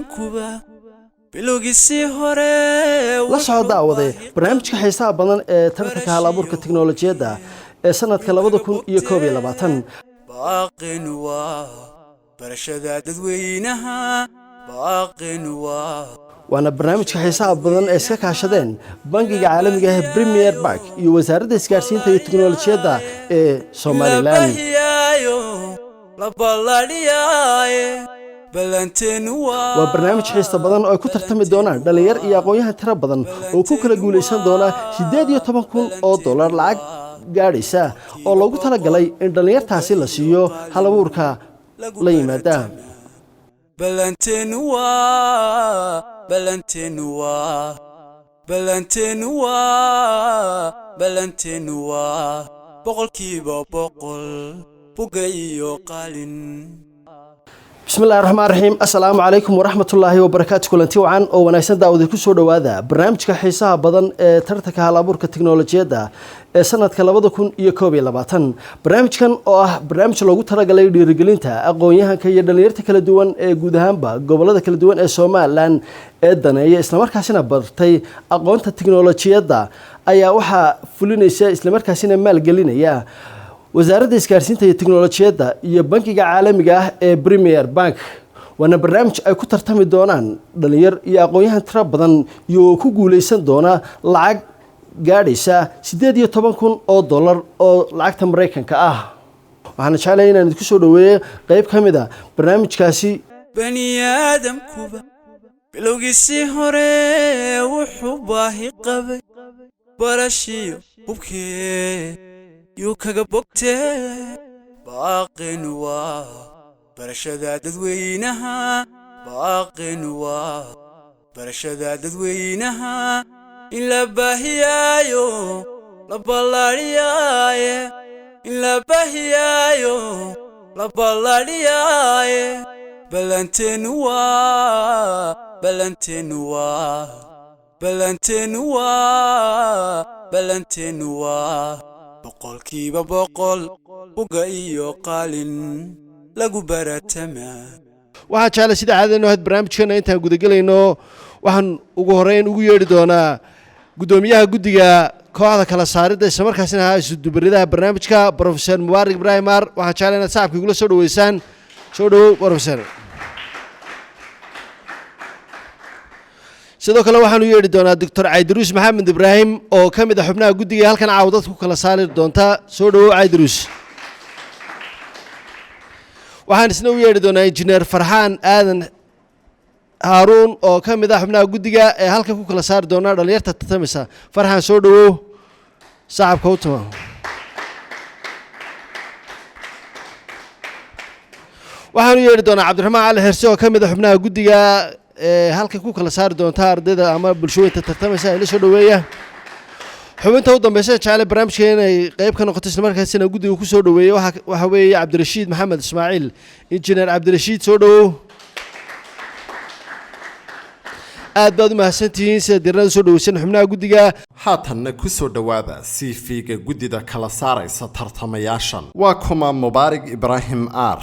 aadamkuba bilowgiisii hore la soo daawaday barnaamijka xiisaha badan ee tartanka hal-abuurka tiknoolajiyadda ee sanadka 2021 baaqin waa barashada dadweynaha baaqin waa waana barnaamijka xiisaha badan ee iska kaashadeen bangiga caalamiga ah Premier Bank iyo wasaaradda isgaarsiinta iyo tiknoolajiyadda ee Soomaaliland waa barnaamij xiiso badan oo ay ku tartami doonaan dhalinyar iyo aqoon-yahan tiro badan oo ku kala guuleysan doona $18,000 lacag gaadhaysa oo loogu talagalay in dhalinyartaasi la siiyo hal-abuurka la yimaada boqolkiiba boqol bugayo qalin بسم الله الرحمن الرحيم السلام عليكم ورحمة الله وبركاته كلنتي وعن أو وناسن داودي كسر دوادا برنامج كحيسها بدن ترتك على أبورك التكنولوجيا دا سنة كلابد كون يكوبي لباتن برنامج كان برنامج لوجو ترى جلي رجلينته أقوياء كي يدليرت كل دوان جودهم با قبل هذا كل دوان السومال لان الدنا هي إسلامر كاسين برتي أقوان التكنولوجيا دا أي وحى فلونيسا إسلامر كاسين مال جلينا يا wasaaradda isgaarsiinta iyo tiknoolajiyadda iyo bangiga caalamiga ah ee Premier Bank wana barnaamij ay ku tartami doonaan dhalinyar iyo aqoon-yahan tiro badan iyo ku guuleysan doona lacag gaadhaysa $18,000 oo lacagta Mareykanka ah waxaan jeclahay inaan idinku soo dhaweeyo qayb kamid ah barnaamijkaasi bani aadamkuba bilowgiisii hore wuxuu baahi qabay barashiyo hubkee يو كجبوكتة باقين وا برشة ددوينها باقين وا برشة ددوينها إلا بهيايو لبالارياي إلا بهيايو لبالارياي بلنتين وا بلنتين وا بلنتين وا بلنتين وا boqolkiiba boqol bugayo qalin lagu baratama waxa jecel sida caadano had barnaamijkeena intaan guda galayno waxaan ugu horeyn ugu yeeri doonaa gudoomiyaha guddiga kooxda kala saaridda isla markaasina ha isu dubridaha barnaamijka Professor Mubarak Ibrahim Ar waxa jecel inaad saaxiibkii kula soo dhaweysaan soo dhawow Professor sidoo kale waxaan u yeeri doonaa Dr. Aydruus Maxamed Ibrahim oo kamid ah xubnaha guddiga halkan caawdad ku kala saari doonta soo dhawow Aydruus waxaan isna u yeeri doonaa Engineer Farxaan Aadan Haruun oo kamid ah xubnaha guddiga ee halkan ku kala saari doona dhalinyarta tartamisa Farxaan soo dhawow saaxiibka u tuma waxaan u yeeri doonaa Cabdiraxmaan Ali Herse oo kamid ah xubnaha guddiga halka ku kala saari doonta ardayda ama bulshooyinka tartamaysa ila soo dhaweeya xubinta u dambaysa jecel barnaamijkeena ay qayb ka noqotay isla markaasina guddiga ku soo dhaweeyay waxa weeye Cabdirashiid Maxamed Ismaaciil Engineer Cabdirashiid soo dhawow aad baad u mahadsantihiin sida dirnada soo dhaweysan xubnaha guddiga haatanna ku soo dhawaada CV-ga guddida kala saaraysa tartamayaashan waa kuma Mubarak Ibrahim Ar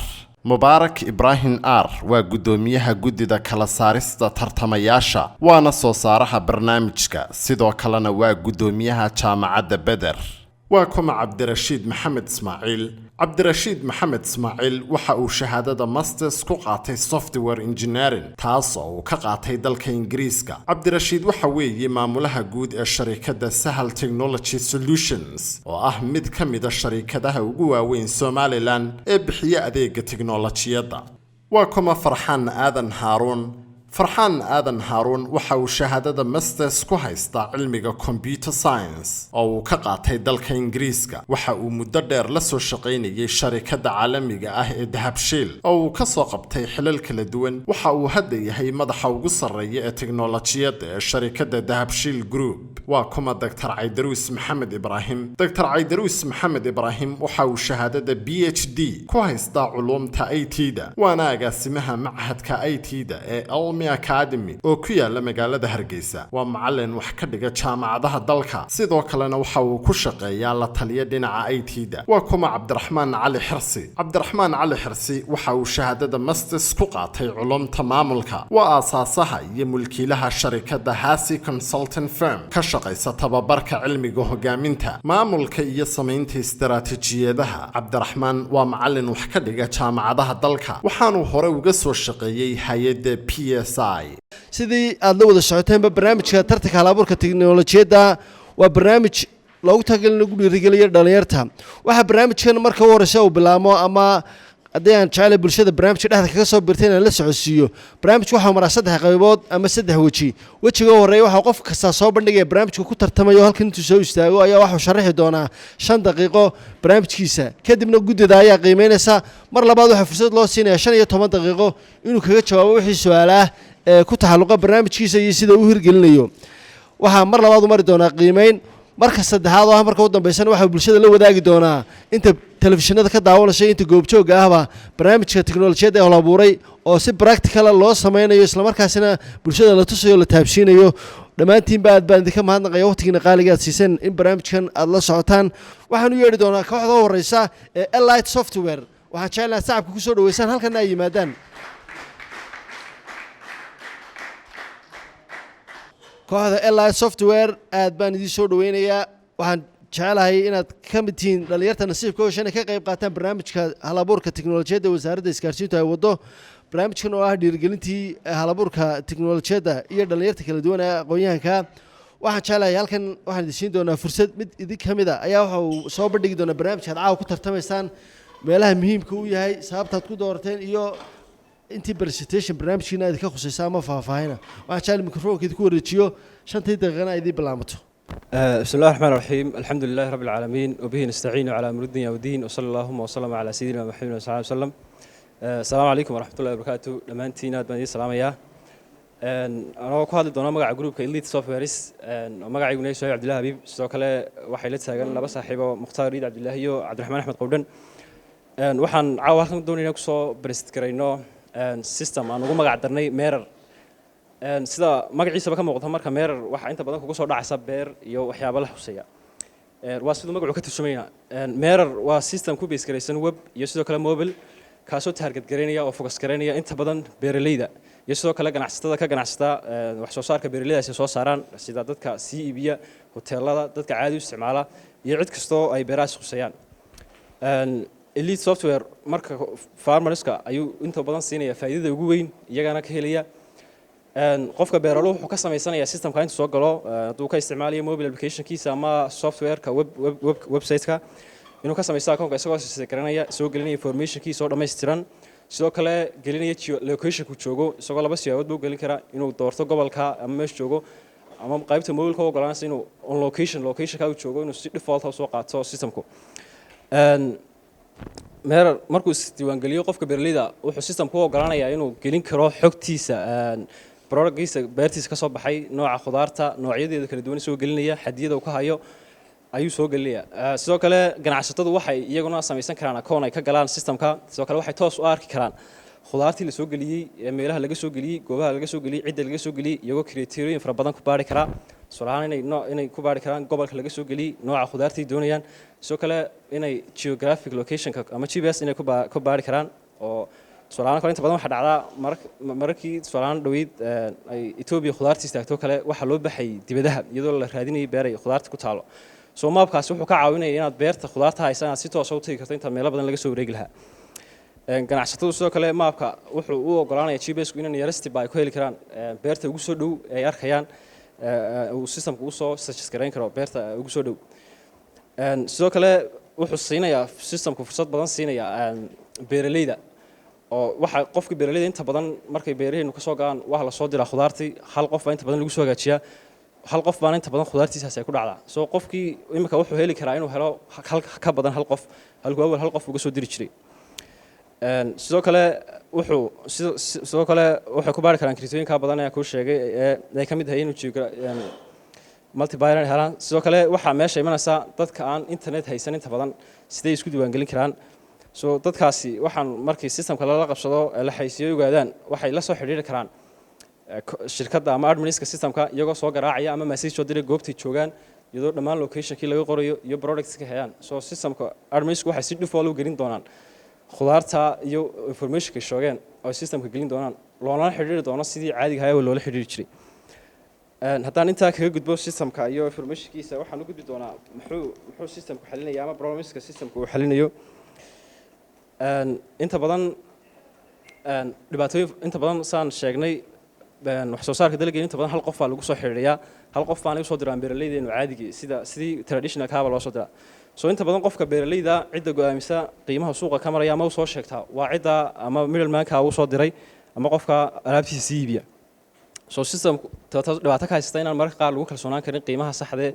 Mubarak Ibrahim Ar waa gudoomiyaha guddida kala saarista tartamayaasha waana soo saaraha barnaamijka sidoo kalena waa gudoomiyaha jaamacadda Badr waa kuma Cabdirashiid Maxamed Ismaaciil Cabdirashiid Maxamed Ismaaciil waxa uu shahaadada masters ku qaatay software engineering taas oo ka qaatay dalka Ingiriiska Cabdirashiid waxa weeye maamulaha guud ee shirkadda Sahal Technology Solutions oo ah mid ka mid ah shirkadaha ugu waaweyn Somaliland ee bixiya adeegga tiknoolajiyadda waa kuma Farxaan Aadan Haruun Farxaan Aadan Haruun waxa uu shahaadada masters ku haystaa cilmiga computer science oo uu ka qaatay dalka Ingiriiska waxa uu muddo dheer la soo shaqaynayay shirkadda caalamiga ah ee Dahabshiil oo uu ka soo qabtay xilal kala duwan waxa uu hadda yahay madaxa ugu sarreeya ee tiknoolajiyadda ee shirkadda Dahabshiil Group waa kuma Dr. Caydaruus Maxamed Ibraahim. Dr. Caydaruus Maxamed Ibraahim waxa uu shahaadada PhD ku haystaa culuumta IT-da, waana agaasimaha machadka IT-da ee Almi Academy oo ku yaala magaalada Hargeysa. Waa macallin wax ka dhiga jaamacadaha dalka, sidoo kalena waxa uu ku shaqeeyaa la taliya dhinaca IT-da. waa kuma Cabdiraxmaan Cali Xirsi. Cabdiraxmaan Cali Xirsi waxa uu shahaadada Masters ku qaatay culuumta maamulka, waa aasaasaha iyo mulkiilaha sharikadda Hasi Consulting Firm ka shaqeysa tababarka cilmiga hogaaminta, maamulka iyo samaynta istaraatiijiyadaha. Cabdiraxmaan waa macallin wax ka dhiga jaamacadaha dalka, waxaanu hore uga soo shaqeeyay hay'adda PSI. sidii aad la wada socoteenba barnaamijka tartanka hal-abuurka tiknoolajiyadda waa barnaamij loogu talagalay in lagu dhiirigeliyo dhalinyarta. waxaa barnaamijkan marka u horeysa uu bilaamo ama haddii aan jeclay bulshada barnaamijka dhexda kaga soo birtay inaan la socodsiiyo, barnaamijku waxaa maraa 3 qaybood ama 3 weji. wejiga horeeya waxaa qof kasta soo bandhigaya barnaamijka ku tartamayo, halkan intuu soo istaago ayaa waxuu sharaxi doonaa 5 daqiiqo barnaamijkiisa, kadibna guddida ayaa qiimeynaysa. mar labaad waxaa fursad loo siinaya 15 daqiiqo inuu kaga jawaabo wixii su'aalaha ku taxalluqa barnaamijkiisa iyo sida uu hirgelinayo. waxaa mar labaad u mari doonaa qiimeyn. marka saddexaad oo marka u dambeysana waxa bulshada la wadaagi doonaa inta telefishinada ka daawanaysa inta goobjooga ahba barnaamijka tiknoolajiyadda ee la abuuray oo si practical loo sameynayo, isla markaasina bulshada la tusayo, la taabsiinayo. dhammaantiin aad baan idinka mahadnaqaya waqtigiina qaaliga aad siiseen in barnaamijkan aad la socotaan. waxaan u yeedhi doonaa kooxda u horeysa ee Elite Software. waxaan jeclahay sacabka ku soo dhaweysaan halkan ay yimaadaan. kooxda Elite Software aad baan idin soo dhaweynayaa. waxaan jecelahay inaad ka mid tihiin dhalinyarta nasiibka oo ka qayb qaataan barnaamijka hal-abuurka tiknoolajiyadda wasaaradda isgaarsiinta ay wado. barnaamijkan oo ah dhiirigelintii hal-abuurka tiknoolajiyadda iyo dhalinyarta kala duwan ee aqoon-yahanka. waxaan jecelahay halkan waxaan idin siin doonaa fursad mid idin ka mid ah ayaa waxa uu soo bandhigi doonaa barnaamijka caawa ku tartamaysaan, meelaha muhiimka u yahay, sababtaad ku doorateen iyo intii presentation barnaamijkiina idinka khusaysa ama faahfaahina. waxaan jecelahay mikrofoonka idinku wareejiyo 5 daqiiqana idin bilaamato. بسم الله الرحمن الرحيم. الحمد لله رب العالمين وبه نستعين على أمر الدنيا والدين وصلى اللهم وسلم على سيدنا محمد صلى الله عليه وسلم. السلام عليكم ورحمة الله وبركاته. دمانتينا دمانتي السلام يا. أنا كهذا دونا مقع جروب كإليت سوفتويرز. مقع يقولي شوي عبد الله حبيب. سوكله وحيلت سجن لبس صاحبه مختار ريد عبد الله يو عبد الرحمن أحمد قودن. وحن عاوزنا دوني نقصو برست كرينو سيستم. أنا قوم مقع درني ميرر. sida magaciisa ka muuqdo marka meer waxa inta badan kugu soo dhacaysa beer iyo waxyaabo la xuseeya. waa sidoo magacu ka tusmeeyaa. meer waa system ku base gareysan web iyo sidoo kale mobile kaasoo target gareynaya oo focus gareynaya inta badan beeraleyda iyo sidoo kale ganacsatada ka ganacsata wax soo saarka beeraleyda ay soo saaraan sida dadka sii iibiya hoteelada, dadka caadi u isticmaala iyo cid kastoo ay beeraha xuseeyaan. Elite Software marka farmerska ayuu inta badan siinaya faa'iidada ugu weyn iyagana ka helaya. qofka beeraluhu wuxuu ka sameysanayaa systemka inta soo galo haduu ka isticmaalayo mobile application-kiisa ama software-ka website-ka inuu ka sameeyo account isagoo garanaya soo gelinaya information-kiisa oo dhameystiran, sidoo kale gelinaya location-ku joogo, isagoo laba siyaabo buu gelin karaa inuu doorto gobolka ama meesha joogo ama qaybta mobile-ka oo go'aansan inuu on location-ka uu joogo inuu si default ah soo qaato systemku. meer markuu isdiiwaangeliyo qofka beeraleyda wuxuu systemku u ogolaanayaa inuu gelin karo xogtiisa productgiisa beertiisa ka soo baxay, nooca khudaarta, noocyadeeda kala duwan soo gelinaya, xadiyada uu ka hayo ayuu soo gelinaya. sidoo kale ganacsatadu waxay iyaguna samaysan karaan account ay ka galaan systemka. sidoo kale waxay toos u arki karaan khudaartii la soo geliyay, meelaha laga soo geliyay, goobaha laga soo geliyay, cidda laga soo geliyay, iyagoo criteria fara badan ku baari kara. su'aalahan inay ku baari karaan gobolka laga soo geliyay, nooca khudaartii doonayaan, sidoo kale inay geographic location ama GPS inay ku baari karaan. oo su'aalahan kale inta badan waxa dhacda markii su'aalahan dhaweyd ay Ethiopia khudaartii istaagto kale waxa loo baxay dibadaha iyadoo la raadinayay beer ay khudaarta ku taalo. maapkaasi wuxuu ka caawinayaa inaad beerta khudaarta haysan si toos ah u tagi karto inta meelo badan laga soo wareegi lahaa. ganacsatadu sidoo kale maapka wuxuu u ogolaanayaa GPS-ku inay nearest by ku heli karaan beerta ugu soo dhow ay arkayaan uu systemku u soo suggest gareyn karo beerta ugu soo dhow. sidoo kale wuxuu siinayaa systemku fursad badan siinaya beeraleyda oo waxa qofka beeraleyda inta badan markay beeraheenu ka soo galaan waxa la soo diraa khudaartii hal qof baa inta badan lagu soo hagaajiyaa, hal qof baan inta badan khudaartiisaas ay ku dhacdaa. qofkii imika wuxuu heli karaa inuu helo ka badan hal qof halkuu awal hal qof uga soo diri jiray. sidoo kale wuxuu ku baari karaan kriitooyinka badan ee ku sheegay ee ka mid yahay inuu multibuyer inay helaan sidoo kale waxaa meesha imanaysa dadka aan internet haysan inta badan sidee isku diiwaangelin karaan so dadkaasi waxaan markii systemka lala qabsado la xaysiyo ogaadaan waxay la soo xiriiri karaan shirkadda ama adminska systemka iyagoo soo garaacaya ama message soo diray goobtay joogaan iyadoo dhammaan locationkii laga qorayo iyo products ka hayaan so systemka adminsku waxay si default u gelin doonaan khudaarta iyo informationka shoogeen oo systemka gelin doonaan loona xiriiri doono sidii caadiga ahaa oo loola xiriiri jiray haddaan intaa kaga gudbo systemka iyo informationkiisa waxaan u gudbi doonaa muxuu systemku xalinaya ama problemska systemku uu xalinayo inta badan dhibaatooyin inta badan saan sheegnay wax soo saarka dalagga inta badan hal qof baa lagu soo xiriiriyaa hal qof baan lagu soo diraa beeralaydeenu caadigii sidii traditional kaaba loo soo diraa so inta badan qofka beeralayda cidda go'aamisa qiimaha suuqa ka maraya ama u soo sheegtaa waa cidda ama middleman-ka uu soo diray ama qofka alaabtiisa sii iibiya so systemku dhibaato ka haysta inaan mararka qaar lagu kalsoonaan karin qiimaha saxda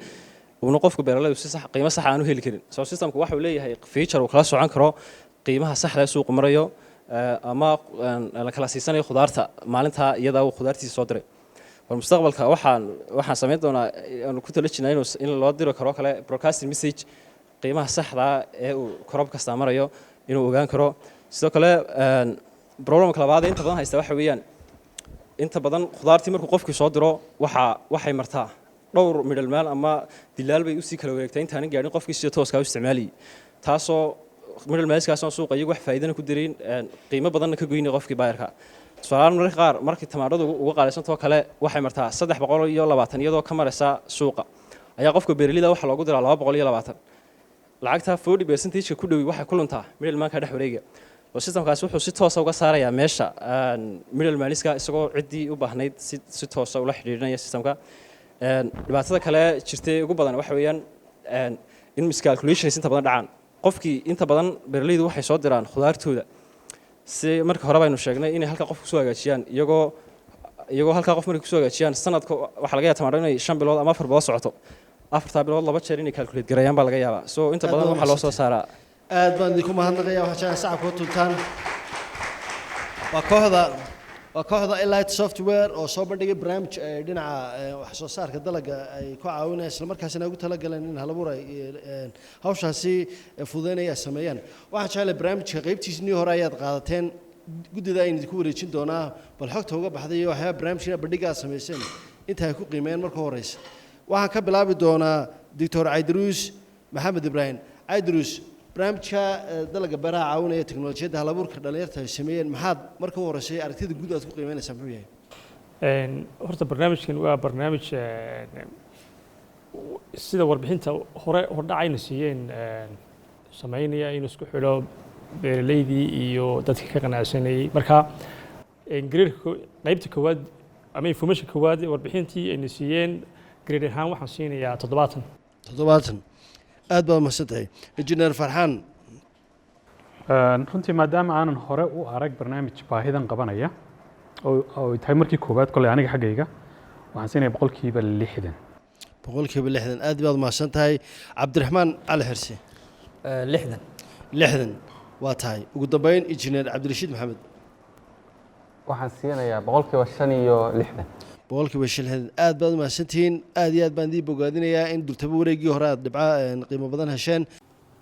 uuna qofka beeralaydu si sax qiimo sax aan u heli karin so systemku waxa uu leeyahay feature uu kala socon karo qiimaha saxda ee suuqa marayo ama la kala siisanayo khudaarta maalinta iyada uu khudaartiisa soo diray war mustaqbalka waxaan sameyn doonaa aan ku tala jirnaa in loo diro karo kale broadcasting message qiimaha saxda ee uu crop kasta marayo inuu ogaan karo sidoo kale problemka labaad ee inta badan haysta waxa weeyaan inta badan khudaartii markuu qofkii soo diro waxay martaa dhowr middleman ama dilaal bay usii kala wareegtaa intaanan gaadhin qofkii sida tooska u isticmaalayay taasoo middlemanskaasoo suuqa iyagu wax faa'iidana ku dirayn qiimo badanna ka goynay qofkii bayarka tusaale mararka qaar markii tamaandhadu uga qaaliysantoo kale waxay martaa 320 iyadoo ka maraysa suuqa ayaa qofka beeralayda waxa loogu diraa 220 lacagta 40% ku dhowi waxay ku luntaa middleman-ka dhex wareega oo systemkaas wuxuu si toos ah uga saarayaa meesha middleman-iska isagoo ciddii u baahnayd si toos ah ula xiriirinaya systemka dhibaatada kale jirtay ugu badan waxa weeyaan in miscalculations inta badan dhacaan qofkii inta badan beeralaydu waxay soo diraan khudaartooda si marka hore baynu sheegnay inay halka qof ku soo hagaajiyaan iyagoo halka qof markay ku soo hagaajiyaan sanadka waxa laga yaabaa tamaandho inay 5 bilood ama 4 bilood socoto 4 bilood laba jeer inay calculate gareeyaan baa laga yaabaa so inta badan waxa loo soo saaraa aad baan idinku mahadnaqayaa waxaa jeclaan sacabka u tuntaan waa kooxda Elite Software oo soo bandhigay barnaamij dhinaca wax soo saarka dalagga ay ku caawinayaan isla markaasina ugu talagaleen in halabuur ay hawshaasi fududeynaya sameeyaan waxaan jeclahay barnaamijka qaybtiisii hore ayaad qaadateen guddida aynu idinku wareejin doonaa bal xogta uga baxday iyo waxyaaba barnaamijka bandhiga aad sameyseen inta ay ku qiimeeyeen marka horeysa waxaan ka bilaabi doonaa Dr. Caydruus Maxamed Ibrahim Caydruus barnaamijka dalagga beeraha caawinaya teknolojiyadda halabuurka dhalinyarta ay sameeyeen maxaad marka horeysay aragtida guud aad ku qiimeynaysaa muxuu yahay horta barnaamijkan waa barnaamij sida warbixinta hordhacayna siiyeen sameynaya inuu isku xidho beeralaydii iyo dadka ka qanacsanayay marka qaybta koowaad ama information koowaad warbixintii ayna siiyeen grade ahaan waxaan siinayaa 70 aad baad mahadsantahay injineer Farxaan runtii maadaama aanan hore u arag barnaamij baahidan qabanaya oo tahay markii koowaad kolay aniga xaggayga waxaan siinayaa 60% aad baad mahadsantahay Cabdiraxmaan Cali Xirsi 60 waa tahay ugu dambeyn injineer Cabdirashiid Maxamed waxaan siinayaa 65 boqolkiiba 60 aad baad mahadsantihiin aad iyo aad baan idin bogaadinayaa in dultaba wareegii hore aad dhibca qiimo badan hesheen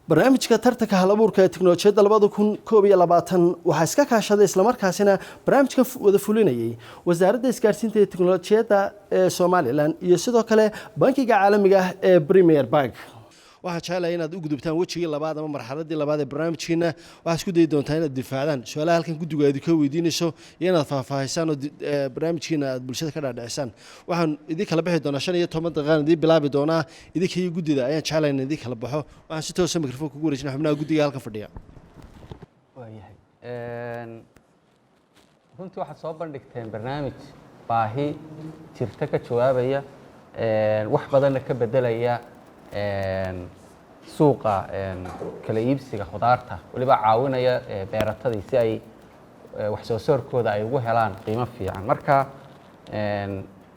barnaamijka tartanka halabuurka ee teknolojiyadda 2021 waxaa iska kaashaday isla markaasina barnaamijka wada fulinayay wasaaradda isgaarsiinta ee teknolojiyadda ee Soomaaliland iyo sidoo kale bankiga caalamiga ah ee Premier Bank waxaan jeclahay inaad u gudubtaan wajigii labaad ama marxaladii labaad ee barnaamijkeena waxaad isku dayi doontaa inaad difaacdaan su'aalaha halkan guddiga aad ka weydiinayso iyo inaad faahfaahisaan oo barnaamijkeena aad bulshada ka dhaadhicisaan waxaan idin kala bixi doonaa 15 daqiiqo idin bilaabi doonaa idinka iyo guddida ayaan jeclahay in idin kala baxo waxaan si toos ah mikrofoon kugu wareejinaa xubnaha guddiga halkan fadhiya waayahay runtii waxaad soo bandhigteen barnaamij baahi jirta ka jawaabaya wax badanna ka bedelaya suuqa kala iibsiga khudaarta waliba caawinaya beeratadii si ay wax soo saarkooda ay ugu helaan qiimo fiican marka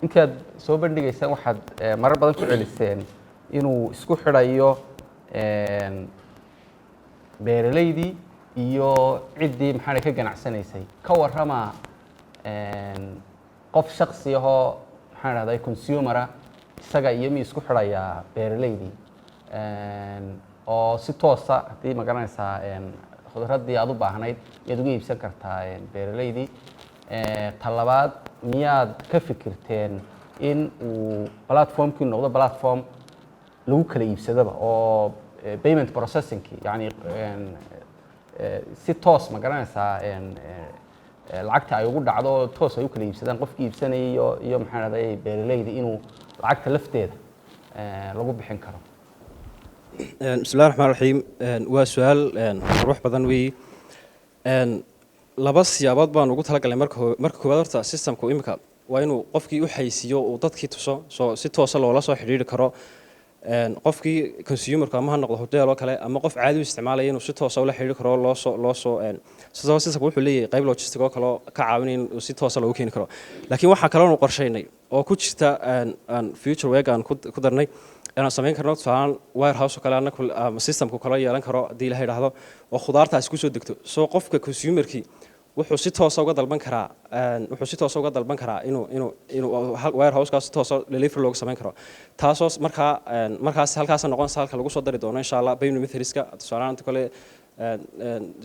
intii aad soo bandhigaysaan waxaad marar badan ku celiseen inuu isku xidhayo beeralaydii iyo ciddii maxaa ka ganacsanaysay ka warrama qof shakhsi ahoo maxaan dhahdaa consumera isaga iyo mi isku xidhayaa beeraleydii oo si toosa haddii ma garanaysaa khudraddii aad u baahnayd miyaad uga iibsan kartaa beeraleydii talabaad miyaad ka fikirteen in uu platformkii noqdo platform lagu kala iibsadaba oo payment processingkii yani si toos ma garanaysaa lacagta ay ugu dhacdo toos ay u kala iibsadaan qofkii iibsanayay iyo maxaa dhahday beeraleyda inuu lacagta lafteeda lagu bixin karo bismillahi raxmaan raxiim waa su-aal ruux badan weeye laba siyaabood baan ugu talagalnay marka koowaad horta systemku imika waa inuu qofkii u xaysiiyo uu dadkii tuso si toosa loola soo xidhiiri karo qofkii consumerka ama ha noqdo hotel oo kale ama qof caadi u isticmaalaya inuu si toosa ula xidhiiri karo sidoo systemku wuxuu leeyahay qayb logistic oo kale ka caawinaya in si toosa loogu keeni karo laakiin waxaa kaloonu qorshaynay oo ku jirta future week aan ku darnay inaan samayn karno tusaalaan warehouse oo kale ama systemku kala yeelan karo haddii la yidhaahdo oo khudaartaasi kusoo degto soo qofka consumerkii wuxuu si toosa uga dalban karaa inuu warehousekaas si toosa delivery looga samayn karo taasoo markaas halkaas noqonaysa halka lagu soo dari doono insha allah payment methodska tusaalaan inta kale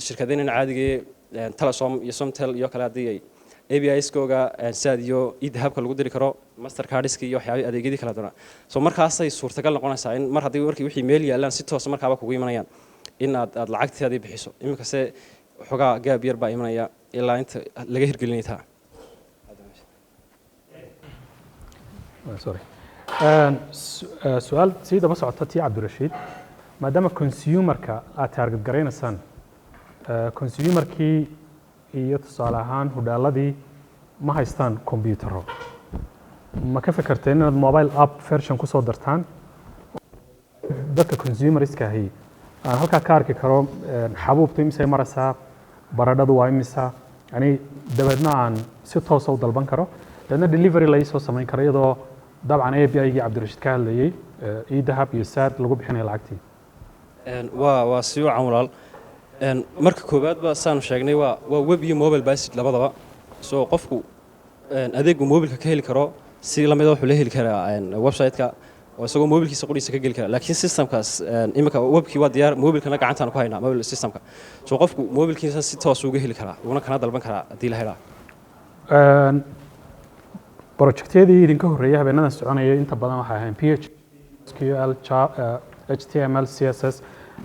shirkadeenan caadigee telesom iyo somtel iyo kale haddii ay APIs-kooga saad iyo idahabka lagu diri karo mastercardska iyo waxyaabay adeegyadii kala doona soo markaasay suurtagal noqonaysaa in mar haddii markii wixii meel yaalaan si toosa markaaba kugu imanayaan in aad lacagteedii bixiso iminkase xogaa gaab yar baa imanaya ilaa inta laga hirgelinay taa su-aal sii daba socota tii cabdirashiid maadaama consumerka aad taarget garaynaysaan consumerkii iyo tusaale ahaan hudhaaladii ma haystaan kombiyuutaro ma ka fikirteen inaad mobile app version ku soo dartaan dadka consumeriska ahi aan halkaa ka arki karo xabuubtu imisay maraysaa baradhadu waa imisa yani dabeedna aan si toosa u dalban karo dabeedna delivery la soo samayn karo iyadoo dabcan API-gii cabdirashiid ka hadlayay idahab iyo saad lagu bixinaya lacagtii waa si wacan walaal marka koowaadba saanu sheegnay waa web iyo mobile based labadaba soo qofku adeegu mobilka ka heli karo si lamida wuxuu la heli karaa website-ka oo isagoo mobilkiisa qoriisa ka geli kara laakiin systemkaas imika webkii waa diyaar mobilkana gacantaan ku haynaa mobile systemka soo qofku mobilkiisa si toos uga heli karaa uuna kana dalban karaa haddii la helaa projectyadii idinka horreeyay habeenadan soconaya inta badan waxay ahayn PHP SQL HTML CSS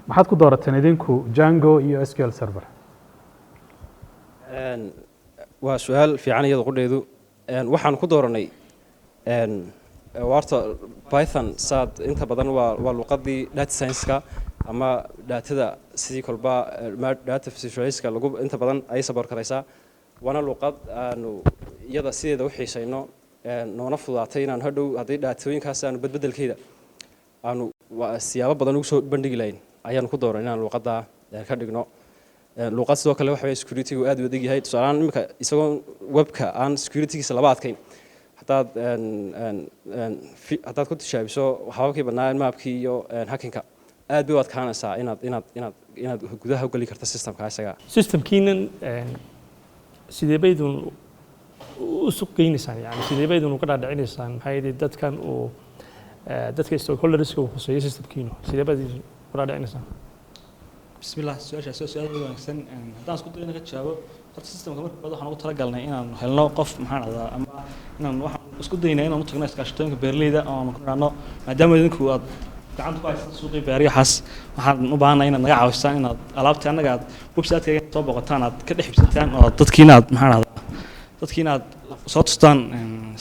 maxaad ku doorateen idinku Django iyo SQL Server waa su-aal fiican iyada qudheedu waxaan ku dooranay warta Python saad inta badan waa luqadii data science-ka ama daatada sidii kolba data visualize-ka lagu inta badan ay support karaysaa waana luqad aanu iyada sideeda u xiisayno noona fudaatay inaan hadhow haddii daatooyinkaas aanu badbedelkeeda aanu siyaabo badan ugu soo bandhigi lahayn ayaanu ku dooran inaan luqadda ka dhigno luqad sidoo kale waxa security-gu aad u adag yahay tusaalaan imika isagoo webka aan security-giisa laba adkayn haddaad ku tishaabiso hababkii badnaa maapkii iyo hacking-ka aad bay u adkaanaysaa inaad gudaha u geli karto systemka isaga systemkiinan sidee baydun u suq geynaysaan yani sidee baydun uga dhaadhicinaysaan maxaa yeelay dadka stakeholderska uu khuseeyo systemkiinu sidee baydun uga dhaadhicinaysaan bismillah su-aashaas waa su-aal wanaagsan haddaan isku dayo inaan ka jawaabo horta systemka marka hore waxaan ugu talagalnay inaan helno qof maxaan ahdaa ama inaan waxaan isku daynaa inaan u tagno iskaashatooyinka beeraleyda oo aan ku nidhaahno maadaama idinku aad gacanta ku haystaan suuqii beeryahaas waxaan u baahannahay inaad naga caawisaan inaad alaabtii annaga aad website-kayga soo boqotaan aad ka dhex ibsataan oo dadkiina aad maxaan ahdaa dadkiina aad soo tustaan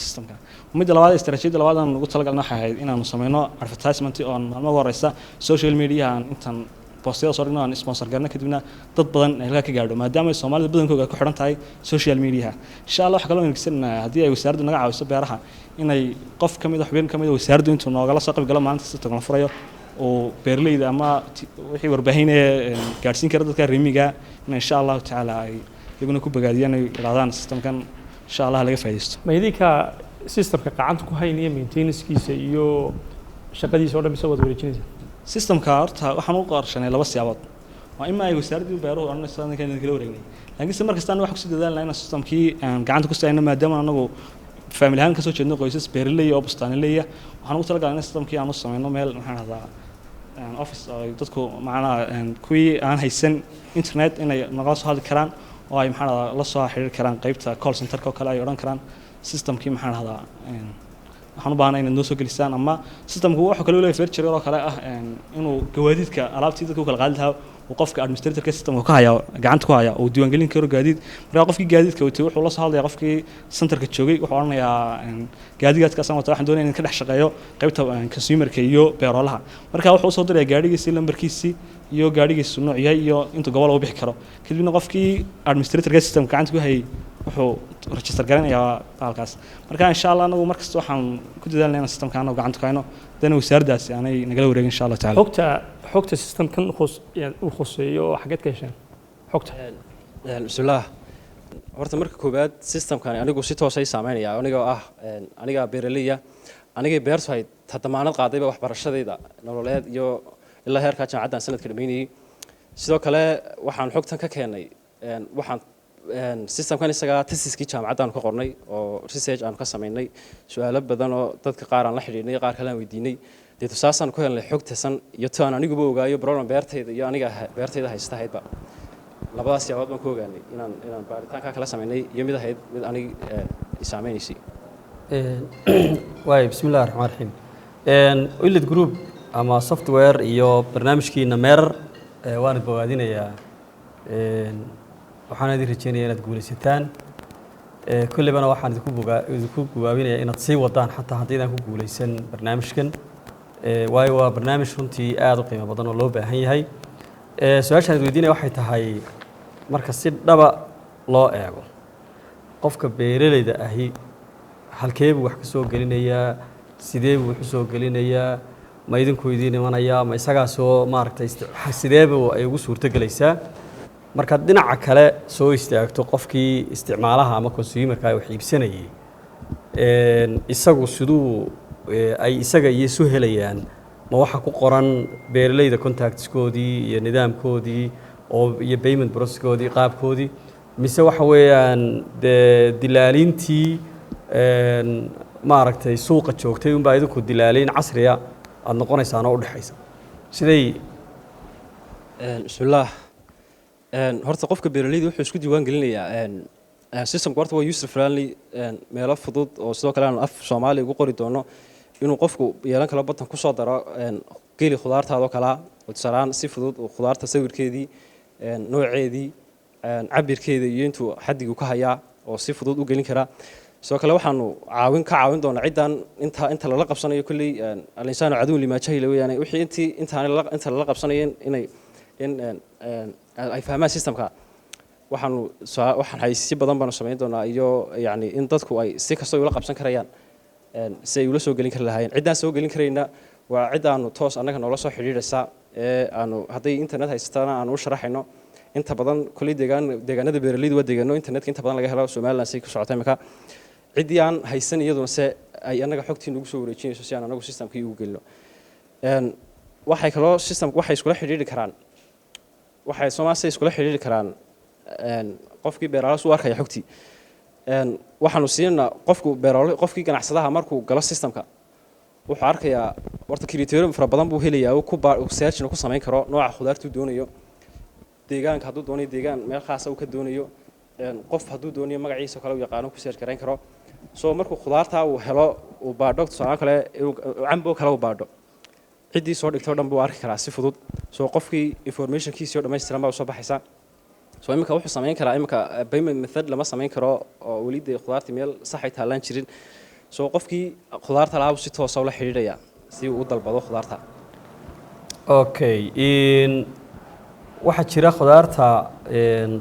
systemka midda labaad istaraatiijiyadda labaad aan ugu talagalnay waxay ahayd inaanu sameyno advertisement oo maalmo ugu horeysa social media aan intaan postiyada soo dhigno aan sponsor garno kadibna dad badan ay halkaa ka gaadho maadaama ay soomaalida badankooga ay ku xidhan tahay social media insha allah waxaa kaloo inagsanaa haddii ay wasaaraddu naga caawiso beeraha inay qof ka mid a xubin ka mid a wasaaraddu intuu noogala soo qayb galo maalinta si tagla furayo oo beeraleyda ama wixii warbaahinaya gaadhsiin kara dadka remiga in insha allahu tacaala ay iyaguna ku bogaadiyaan ay idhahdaan systemkan insha allah laga faa'iidaysto ma idinka systemka gacanta ku haynaya maintenance-kiisa iyo shaqadiisa oo dhan mise waad wareejinaysaa systemka horta waxaan u qorshanay laba siyaabood waa ima ay wasaaradii beeruhu oranayso kala wareegnay laakiin se markasta anagu waxaan kusii dadaalnaa inaan systemkii gacanta ku saayno maadaama anagu family ahaan ka soo jeedno qoysas beeraley oo bustaaniley waxaan ugu talagalnay in systemkii aan u sameeyno meel maxaan ahdaa office oo dadku macnaha kuwii aan haysan internet inay nagala soo hadli karaan oo ay maxaan ahdaa la soo xiriiri karaan qaybta call center-ka oo kale ay odhan karaan systemkii maxaan ahdaa waxaan u baahnaa inaad noo soo gelisaan ama systemku wuxuu kale u leeyahay feature oo kale ah inuu gawaadidka alaabtii dadku kala qaadi lahaa وقفك administrator system وكهايا قعنت كهايا وديوانجلين كيرو جديد مرة قفك جديد كوتي وحول الله صهال يا قفك سنتر كتشوجي وحولنا يا جديد كاسم وتراح دوني إن كده شقيو قيبته consumer كيو بيرولها مرة وحول صدر يا جاري يصير لمبركيسي يو جاري يسونو يو أنتو قبله وبيحكروا كلنا قفك administrator system قعنت كهاي وحول رجستر جرين يا بالكاس مرة إن شاء الله أنا ومركز توحن كنت دالنا السيستم كانوا قعنت كانوا دنا وسرداس يعني نقلوا رجع إن شاء الله تعالى حقت السيستم كان يعني وخصوصية وحاجات كيشان حقت بسم الله horta marka koobaad systemkan anigu si toos ah saameynaya aniga beeraleyda aniga beertay tadamaanad qaadayba waxbarashadayda nololeed iyo ilaa heerka jaamacadda sanadka dhameeyay sidoo kale waxaan xogtan ka keenay waxaan systemkan isaga tasiskii jaamacaddan ku qornay oo research aan ka sameynay su'aalo badan oo dadka qaar aan la xiriirnay qaar kale aan weydiinay dee tusaasan ku helnay xogtasan iyo taan aniguba ogaayo problem beertayda iyo aniga beertayda haystahaydba labadaas yaabad baan ku ogaanay inaan baaritaanka kala sameynay iyo mid ahayd mid aniga isaameynaysi waay bismillaahir rahmaanir rahiim Willid Group ama software iyo barnaamijkiina Meerar waan bogaadinayaa waxaan idin rajeynayaa inaad guulaysataan kullibana waxaan idinku bogaabinayaa inaad sii wadaan xataa haddii aan ku guulaysan barnaamijkan waayo waa barnaamij runtii aad u qiimo badan oo loo baahan yahay su-aashaan weydiinaya waxay tahay marka si dhaba loo eego qofka beeraleyda ahi halkee buu wax ka soo gelinayaa sidee buu wax u soo gelinayaa ma idinku idiin imanayaa ma isagaa soo maaragtay sideeba ay ugu suurto gelaysaa marka dhinaca kale soo istaagto qofkii isticmaalaha ama consumerka wax iibsanayay isagu siduu ay isaga iyo soo helayaan ma waxa ku qoran beeraleyda contactskoodii iyo nidaamkoodii oo iyo payment processkoodii qaabkoodii mise waxa weeyaan dilaalintii maaragtay suuqa joogtay unbaa idinku dilaaliin casriya aad noqonaysaan oo u dhaxaysa siday bismillaah horta qofka beeraleyda wuxuu isku diiwaan gelinayaa systemku horta waa user friendly meelo fudud oo sidoo kale aan af Soomaali ugu qori doono inuu qofku yeelan karo batan ku soo daro geeli khudaartaada oo kala wadsanaan si fudud oo khudaarta sawirkeedii nooceedii cabirkeeda iyo intuu xadigu ka hayaa oo si fudud u gelin kara sidoo kale waxaanu caawin doonaa ciidan inta la qabsanayo kulli al-insaan cadow lima jahila weeyaan wixii inta la qabsanayeen inay ay fahmaan systemka waxaan haysi badan baan sameyn doonaa iyo yani in dadku ay si kasta ula qabsan karayaan si ay ula soo gelin kar lahaayeen ciidaan soo gelin karayna waa ciidaanu toos anaga noola soo xiriiraysa aanu haday internet haystaan aanu u sharaxayno inta badan kulli deegaanada beeraleyda waa deegaano internetka inta badan laga helo Soomaaliland si ku socotay marka cidii aan haysan iyaduna se ay anaga xogtiin ugu soo wareejinayso si aan anagu systemkii ugu gelino waxay kaloo systemku waxay iskula xiriiri karaan waxay Soomaaliya iskula xiriiri karaan qofkii beeralaha soo arkaya xogtii waxaanu siinaa qofkii ganacsadaha markuu galo systemka wuxuu arkayaa horta criteria fara badan buu helayaa oo ku search ku sameyn karo nooca khudaartu doonayo deegaanka hadduu doonayo deegaan meel khaas ah uu ka doonayo qof hadduu doonayo magaciisa kale uu yaqaan ku search gareyn karo soo markuu khudaarta uu helo uu baadho soo kale cambo kale uu baadho cidii soo dhigto dhan buu arki karaa si fudud soo qofkii informationkiisa oo dhameystiran baa soo baxaysa soo imika wuxuu sameyn karaa imika payment method lama sameyn karo oo waliday khudaarta meel sax ay taalan jirin soo qofkii khudaarta laabo si toos ah ula xiriiraya si uu u dalbado khudaarta okay waxa jira khudaarta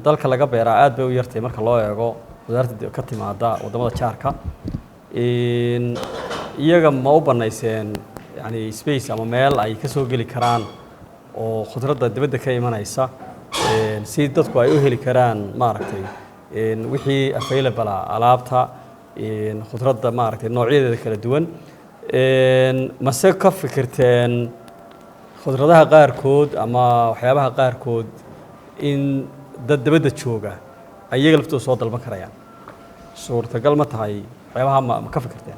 dalka laga beeraa aad bay u yartay marka loo eego khudaarta ka timaada wadamada jaarka iyaga ma u banayseen yani space ama meel ay ka soo geli karaan oo khudradda dibadda ka imanaysa si dadku ay u heli karaan maaragtay wixii available alaabta khudradda maaragtay noocyadeeda kala duwan mase ka fikirteen khudradaha qaarkood ama waxyaabaha qaarkood in dad dibadda jooga ayaga laftooda soo dalban karayaan suurtagal ma tahay waxyaabaha ma ka fikirteen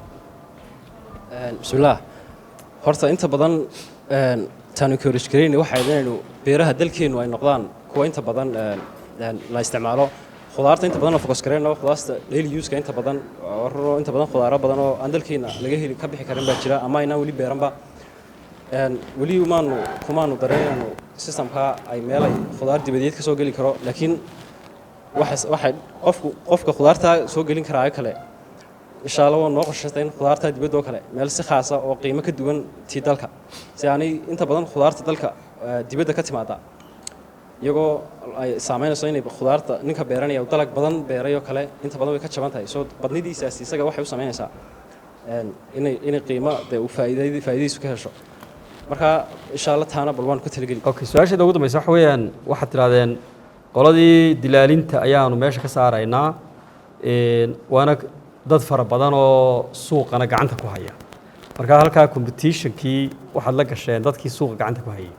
bismillaah horta inta badan taanu encourage garayna waxay inaynu beeraha dalkeenu ay noqdaan kuwa inta badan la isticmaalo khudaarta inta badan oo focus garayna khudaarta daily use ka inta badan khudaaro badan oo aan dalkeena laga heli ka bixi karin baa jira ama inaan weli beeranba weli kumaanu dareenayno systemka ay meelay khudaar dibadeed ka soo geli karo laakiin waxay qofka khudaarta soo gelin karaa kale insha Allah waa noo qorshaystay in khudaarta dibadda oo kale meel si khaas ah oo qiimo ka duwan tii dalka si aanay inta badan khudaarta dalka dibadda ka timaada iyagoo ay saameynayso inay khudaarta ninka beeranaya dalag badan beerayo kale inta badan way ka jaban tahay soo badnidiisaas isaga waxay u saameynaysaa inay qiimo u faa'iidaysu ka hesho marka insha Allah taana bal waan ku talageli okay su'aasha ugu dambaysa waxa weeyaan waxaad tiraadeen qoladii dilaalinta ayaanu meesha ka saaraynaa waana dad fara badan oo suuqana gacanta ku haya marka halkaa competitionkii waxaad la gasheen dadkii suuqa gacanta ku hayay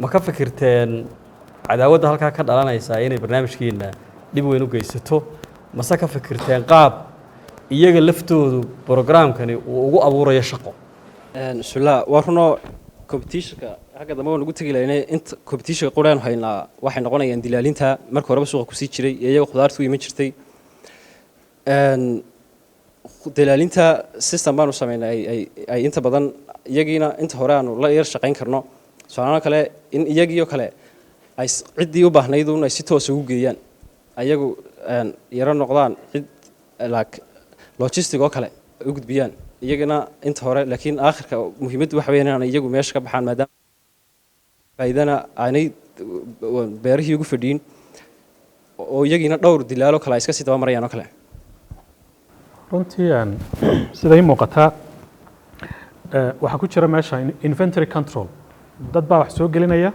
ma ka fikirteen cadaawadda halkaa ka dhalanaysa inay barnaamijkiina dhib weyn u geysato mase ka fikirteen qaab iyaga laftoodu programkani uu ugu abuurayo shaqo bismillah waa runoo competitionka xagga dambe waan ugu tagi lahaynay inta competitionka quraan haynaa waxay noqonayaan dilaalinta marka horeba suuqa ku sii jiray ee iyaga khudaartu u iman jirtay dilaalinta system baanu sameynay ay inta badan iyagiina inta hore aanu la yar shaqayn karno su'aalaha kale in iyagiyo kale ay ciddii u baahnayd ay si toos ugu geeyaan ayagu yara noqdaan cid logistic oo kale u gudbiyaan iyagana inta hore laakiin aakhirka muhiimaddu waxa weeyaan inay iyagu meesha ka baxaan maadaama faa'iidana aanay beerihii ugu fadhiin oo iyagina dhowr dilaalo kale iska sii daba marayaan oo kale runtii sida ii muuqata waxaa ku jira meesha inventory control dad baa wax soo gelinaya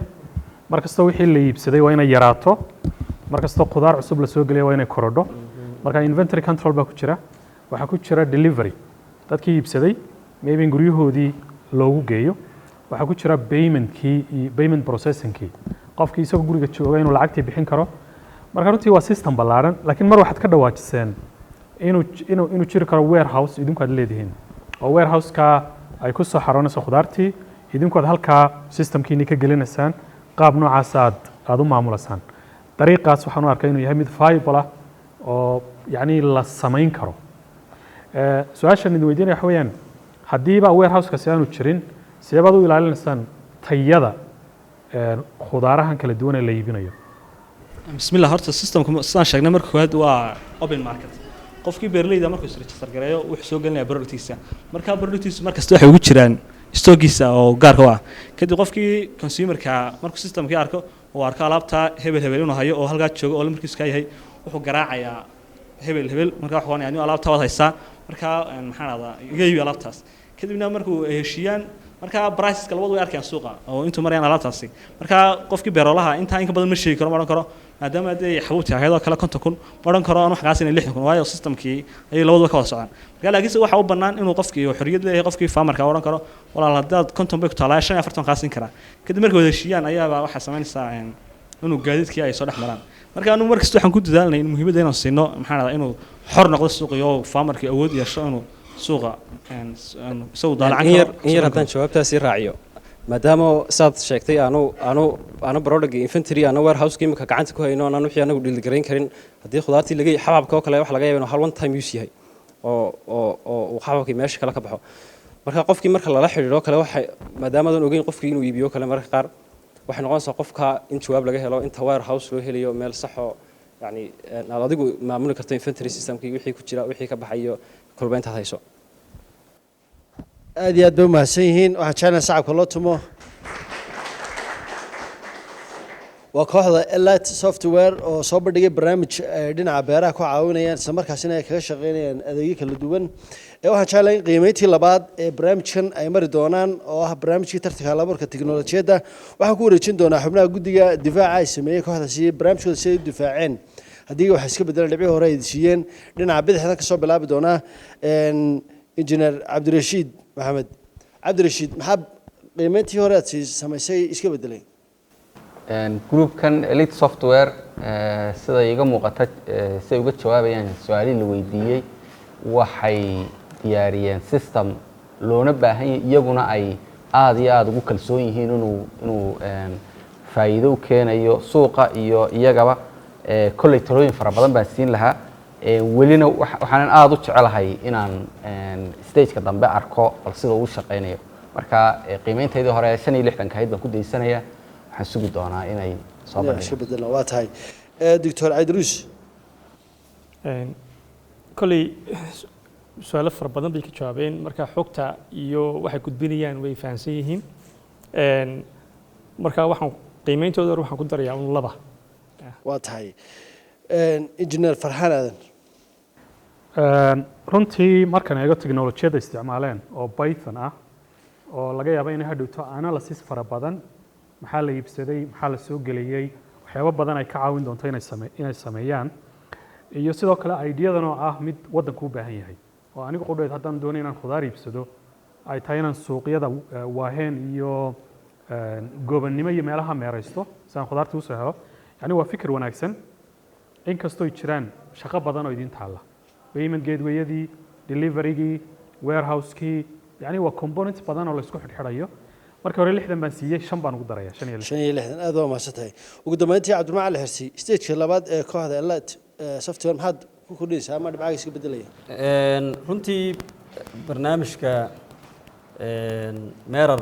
mar kasta wixii la iibsaday waa inay yaraato mar kasta khudaar cusub la soo gelaya waa inay korodho marka inventory control baa ku jira waxaa ku jira delivery dadkii iibsaday maybe in guryahoodii loogu geeyo waxaa ku jira payment processingkii qofkii isagoo guriga jooga inuu lacagtii bixin karo marka runtii waa system ballaaran laakiin mar waxaad ka dhawaajiseen inuu jiri karo warehouse idinku aad leedihiin oo warehouseka ay ku soo xaroonayso khudaartii idinku aad halkaa systemkiini ka gelinaysaan qaab noocaas aad u maamulasaan dariiqaas waxaan u arkay inuu yahay mid viable ah oo yacni la samayn karo su-aashan idin weydiinaya waxa weeyaan haddiiba warehousekaasi aanu jirin sidee baad u ilaalinaysaan tayada khudaarahan kala duwan ee la iibinayo bismillah horta systemka sidaan sheegnay marka koowaad waa open market qofkii beerleyda markuu isregister gareeyo wuxuu soo gelinaya productiisa marka productiisa markasta waxay ugu jiraan stockiisa oo gaarka ah kadib qofkii consumerka markuu systemkii arko oo arko alaabta hebel inuu hayo oo halkaa joogo oo markiisu ka yahay wuxuu garaacayaa hebel marka wax waan yaani alaabta wad haysaa marka maxaan adaa iga iibi alaabtaas kadibna markuu heshiiyaan marka priceska labadu way arkayaan suuqa oo intuu marayaan alaabtaasi marka qofkii beerolaha inta in ka badan ma sheegi karo ma oran karo maadaama ay xabuubti ahayd oo kale 50 kun ma oran karo aan wax gaas inay 60 kun waayo systemkii ay labadu ka wada socdaan marka laakiin waxa u bannaan inuu qofkii xorriyad leeyahay qofkii farmerka oran karo walaal hadaad 50 bay ku taalaa 45 qaasin kara kadib markay wada heshiiyaan ayaaba waxa sameynaysaa inuu gaadiidkii ay soo dhex maraan marka anu markasta waxaan ku dadaalnay in muhiimadda inaan siino maxaan adaa inuu xor noqdo suuqa iyo farmerkii awood yeesho inuu suuqa soo dalacan in yar haddaan jawaabtaasi raaciyo maadaama saad sheegtay aanu product inventory aanu warehouse imika gacanta ku hayno aan wixii anagu dhiilgarayn karin haddii khudaartii laga xababka oo kale wax laga yaabo inuu hal one time use yahay oo xababkii meesha kale ka baxo marka qofkii marka lala xidhiidho kale waxay maadaama aan ogeyn qofkii inuu iibiyo kale marka qaar waxay noqonaysaa qofka in jawaab laga helo inta warehouse loo helayo meel sax oo yani aad adigu maamuli karto inventory systemkii wixii ku jira wixii ka baxayo kolba intaad hayso aad iyo aad bay u mahadsan yihiin waxaan jeclahay sacabka loo tumo waa kooxda elite software oo soo bandhigay barnaamij dhinaca beeraha ku caawinayaan isla markaasina ay kaga shaqaynayaan adeegyo kala duwan waxaan jeclahay in qiimeyntii labaad ee barnaamijkan ay mari doonaan oo ah barnaamijkii tartanka halabuurka tiknolojiyadda waxaan ku wareejin doonaa xubnaha guddiga difaaca ay sameeyey kooxdaasi barnaamijkooda si ay u difaaceen haddii wax iska bedelaan dhibcii hore ay siiyeen dhinaca bidixdan ka soo bilaabi doonaa injineer cabdirashiid maxamed cabdirashiid maxaa qiimeyntii hore aad samaysay iska bedelay groupkan elite software sida iga muuqata siday uga jawaabayaan su-aalihii la weydiiyey waxay diyaariyeen system loona baahan yahay iyaguna ay aad iyo aad ugu kalsoon yihiin inuu faa'iido u keenayo suuqa iyo iyagaba kolley talooyin fara badan baan siin lahaa welina waxaanan aad u jecelahay inaan stageka dambe arko bal sida uu shaqaynayo marka qiimayntaydii hore 65 kahayd baan ku daysanayaa waxaan sugi doonaa inay soo bedelo waa tahay doctor Aydruus kolley su'aalo fara badan bay ka jawaabeen marka xogta iyo waxay gudbinayaan way fahansan yihiin marka waxaan qiimeyntooda waxaan ku darayaa un laba waa tahay engineer Farxaan Aadan runtii markaan eego teknolojiyadda isticmaaleen oo Python ah oo laga yaabo inay hadhowto analysis fara badan maxaa la iibsaday maxaa la soo geliyay waxyaabo badan ay ka caawin doonto inay sameeyaan iyo sidoo kale ideadan oo ah mid waddanku u baahan yahay oo anigu qodheed haddaan doonayo inaan khudaar iibsado ay tahay inaan suuqyada waaheen iyo goobannimo iyo meelaha meeraysto si aan khudaarta u soo helo yani waa fikir wanaagsan inkastoo ay jiraan shaqo badan oo idin taalla payment gateway-yadii delivery-gii warehouse-kii yani waa components badan oo la isku xidhxidhayo marka hore 60 baan siiyay 5 baan ugu daraya 65 aad waa mahadsantahay ugu dambeyntii Cabdulmaal Xirsi stage-ka labaad ee kooxda Elite software maxaad ku kordhinaysaa ama dhibcaha iska bedelaya runtii barnaamijka Merer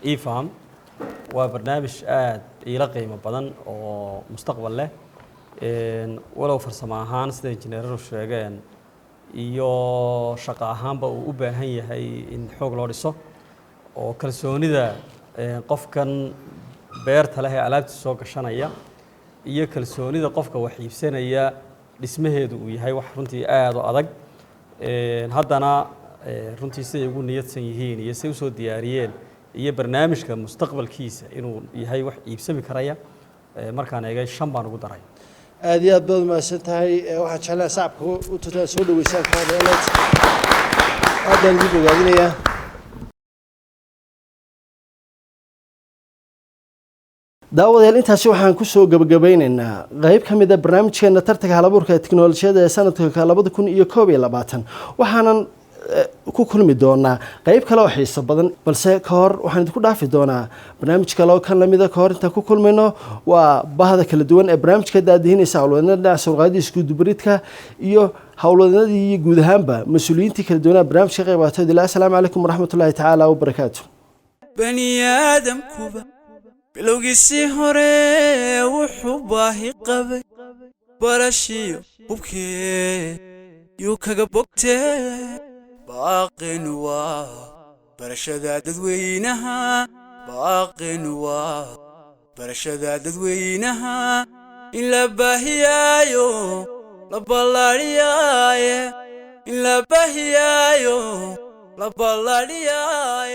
e-farm waa barnaamij aad ila qiimo badan oo mustaqbal leh walow farsamo ahaan sida injineeradu sheegeen iyo shaqo ahaanba uu u baahan yahay in xoog loo dhiso oo kalsoonida qofkan beerta leh ee alaabta soo gashanaya iyo kalsoonida qofka wax iibsanaya dhismaheedu uu yahay wax runtii aad u adag haddana runtii siday ugu niyadsan yihiin iyo siday u soo diyaariyeen iyo barnaamijka mustaqbalkiisa inuu yahay wax iibsami karaya markaan eegay 5 baan ugu daray aad iyo aad baad mahadsan tahay waxaan jeclahay shacabka u tutaan soo dhaweysaan kooxda Elite aad baan ugu bogaadinayaa daawadayaal intaasi waxaan ku soo gabagabeynaynaa qayb ka mid ah barnaamijkeena tartanka halabuurka tiknoolajiyada ee sanadka 2021 waxaanan ku kulmi doonaa qayb kale oo xiiso badan balse ka hor waxaan idinku dhaafi doonaa barnaamij kale oo kan lamida ka hor intaan ku kulmayno waa bahda kala duwan ee barnaamijka daadihinaysa howlwadnada dhinaca surqaadii isku dubaridka iyo howlwadnadii iyo guud ahaanba mas-uuliyiintii kala duwanaa barnaamijka qayb qaatay ilaa assalaamu calaykum waraxmatullaahi tacaala wabarakaatu bani aadamkuba bilowgiisii hore wuxuu baahi qabay barashiyo hubkee yuu kaga bogtee باقٍ برشدا ددوينها باقٍ برشدا ددوينها إلا باهيايو لبالارياي إلا باهيايو لبالارياي